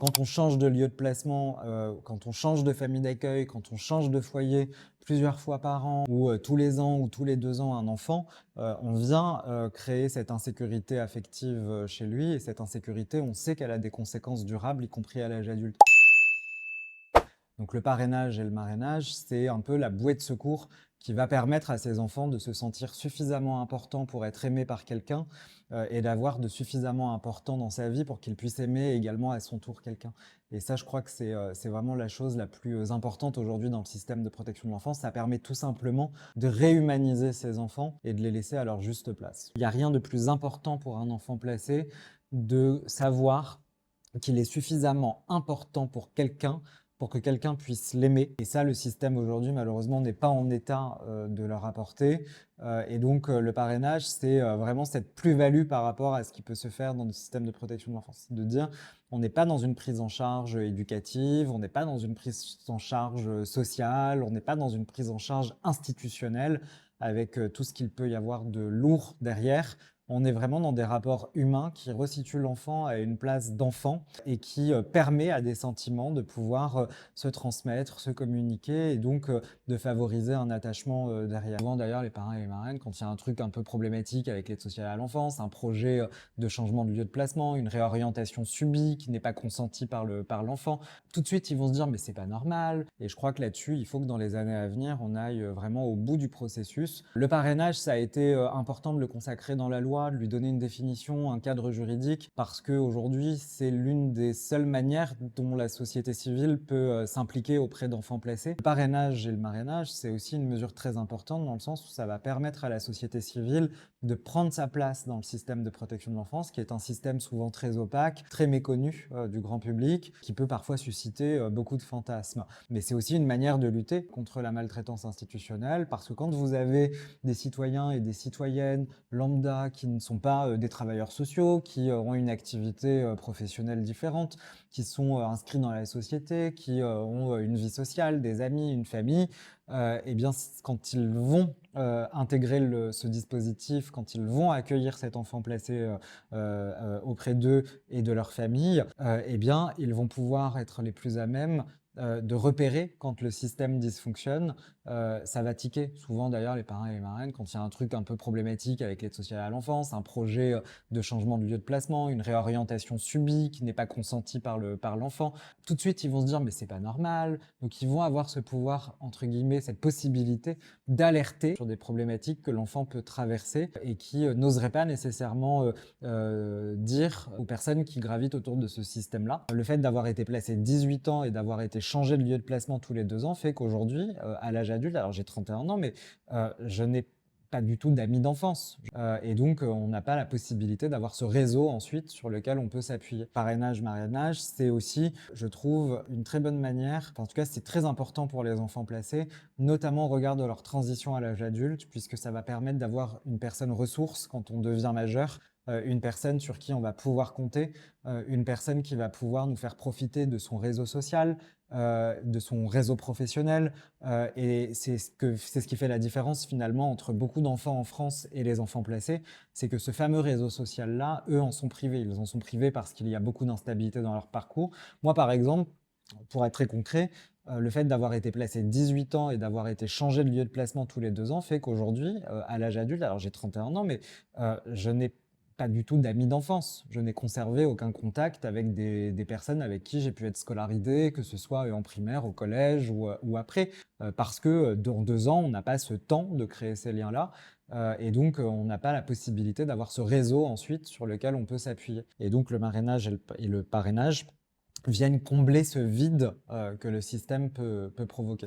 Quand on change de lieu de placement, quand on change de famille d'accueil, quand on change de foyer plusieurs fois par an ou tous les ans ou tous les 2 ans un enfant, on vient, créer cette insécurité affective, chez lui et cette insécurité, on sait qu'elle a des conséquences durables, y compris à l'âge adulte. Donc le parrainage et le marrainage, c'est un peu la bouée de secours qui va permettre à ces enfants de se sentir suffisamment importants pour être aimés par quelqu'un, et d'avoir de suffisamment important dans sa vie pour qu'il puisse aimer également à son tour quelqu'un. Et ça, je crois que c'est vraiment la chose la plus, importante aujourd'hui dans le système de protection de l'enfance. Ça permet tout simplement de réhumaniser ces enfants et de les laisser à leur juste place. Il n'y a rien de plus important pour un enfant placé de savoir qu'il est suffisamment important pour que quelqu'un puisse l'aimer. Et ça, le système aujourd'hui, malheureusement, n'est pas en état de leur apporter. Et donc, le parrainage, c'est vraiment cette plus-value par rapport à ce qui peut se faire dans le système de protection de l'enfance. De dire, on n'est pas dans une prise en charge éducative, on n'est pas dans une prise en charge sociale, on n'est pas dans une prise en charge institutionnelle avec tout ce qu'il peut y avoir de lourd derrière. On est vraiment dans des rapports humains qui resituent l'enfant à une place d'enfant et qui permet à des sentiments de pouvoir se transmettre, se communiquer et donc de favoriser un attachement derrière. Souvent d'ailleurs, les parrains et les marraines, quand il y a un truc un peu problématique avec l'aide sociale à l'enfance, un projet de changement de lieu de placement, une réorientation subie qui n'est pas consentie par l'enfant, tout de suite ils vont se dire mais c'est pas normal. Et je crois que là-dessus, il faut que dans les années à venir, on aille vraiment au bout du processus. Le parrainage, ça a été important de le consacrer dans la loi, de lui donner une définition, un cadre juridique, parce qu'aujourd'hui, c'est l'une des seules manières dont la société civile peut s'impliquer auprès d'enfants placés. Le parrainage et le marrainage, c'est aussi une mesure très importante dans le sens où ça va permettre à la société civile de prendre sa place dans le système de protection de l'enfance, qui est un système souvent très opaque, très méconnu du grand public, qui peut parfois susciter beaucoup de fantasmes. Mais c'est aussi une manière de lutter contre la maltraitance institutionnelle, parce que quand vous avez des citoyens et des citoyennes lambda qui ne sont pas des travailleurs sociaux, qui ont une activité professionnelle différente, qui sont inscrits dans la société, qui ont une vie sociale, des amis, une famille, et bien quand ils vont intégrer ce dispositif, quand ils vont accueillir cet enfant placé auprès d'eux et de leur famille, eh bien ils vont pouvoir être les plus à même de repérer quand le système dysfonctionne. Ça va tiquer. Souvent d'ailleurs, les parrains et les marraines, quand il y a un truc un peu problématique avec l'aide sociale à l'enfance, un projet de changement de lieu de placement, une réorientation subie qui n'est pas consentie par l'enfant, tout de suite ils vont se dire mais c'est pas normal. Donc ils vont avoir ce pouvoir, entre guillemets, cette possibilité d'alerter sur des problématiques que l'enfant peut traverser et qui n'oseraient pas nécessairement dire aux personnes qui gravitent autour de ce système-là. Le fait d'avoir été placé 18 ans et d'avoir été changé de lieu de placement tous les 2 ans fait qu'aujourd'hui, à l'âge adulte, alors j'ai 31 ans, mais je n'ai pas du tout d'amis d'enfance. Et donc, on n'a pas la possibilité d'avoir ce réseau ensuite sur lequel on peut s'appuyer. Parrainage, marrainage, c'est aussi, je trouve, une très bonne manière, enfin, en tout cas, c'est très important pour les enfants placés, notamment au regard de leur transition à l'âge adulte, puisque ça va permettre d'avoir une personne ressource quand on devient majeur, une personne sur qui on va pouvoir compter, une personne qui va pouvoir nous faire profiter de son réseau social, de son réseau professionnel, et c'est ce qui fait la différence finalement entre beaucoup d'enfants en France et les enfants placés, c'est que ce fameux réseau social-là, eux en sont privés. Ils en sont privés parce qu'il y a beaucoup d'instabilité dans leur parcours. Moi, par exemple, pour être très concret, le fait d'avoir été placé 18 ans et d'avoir été changé de lieu de placement tous les 2 ans fait qu'aujourd'hui, à l'âge adulte, alors j'ai 31 ans, mais je n'ai pas du tout d'amis d'enfance. Je n'ai conservé aucun contact avec des personnes avec qui j'ai pu être scolarisé, que ce soit en primaire, au collège ou après, parce que dans 2 ans, on n'a pas ce temps de créer ces liens-là. Et donc, on n'a pas la possibilité d'avoir ce réseau ensuite sur lequel on peut s'appuyer. Et donc, le marrainage et le parrainage viennent combler ce vide que le système peut provoquer.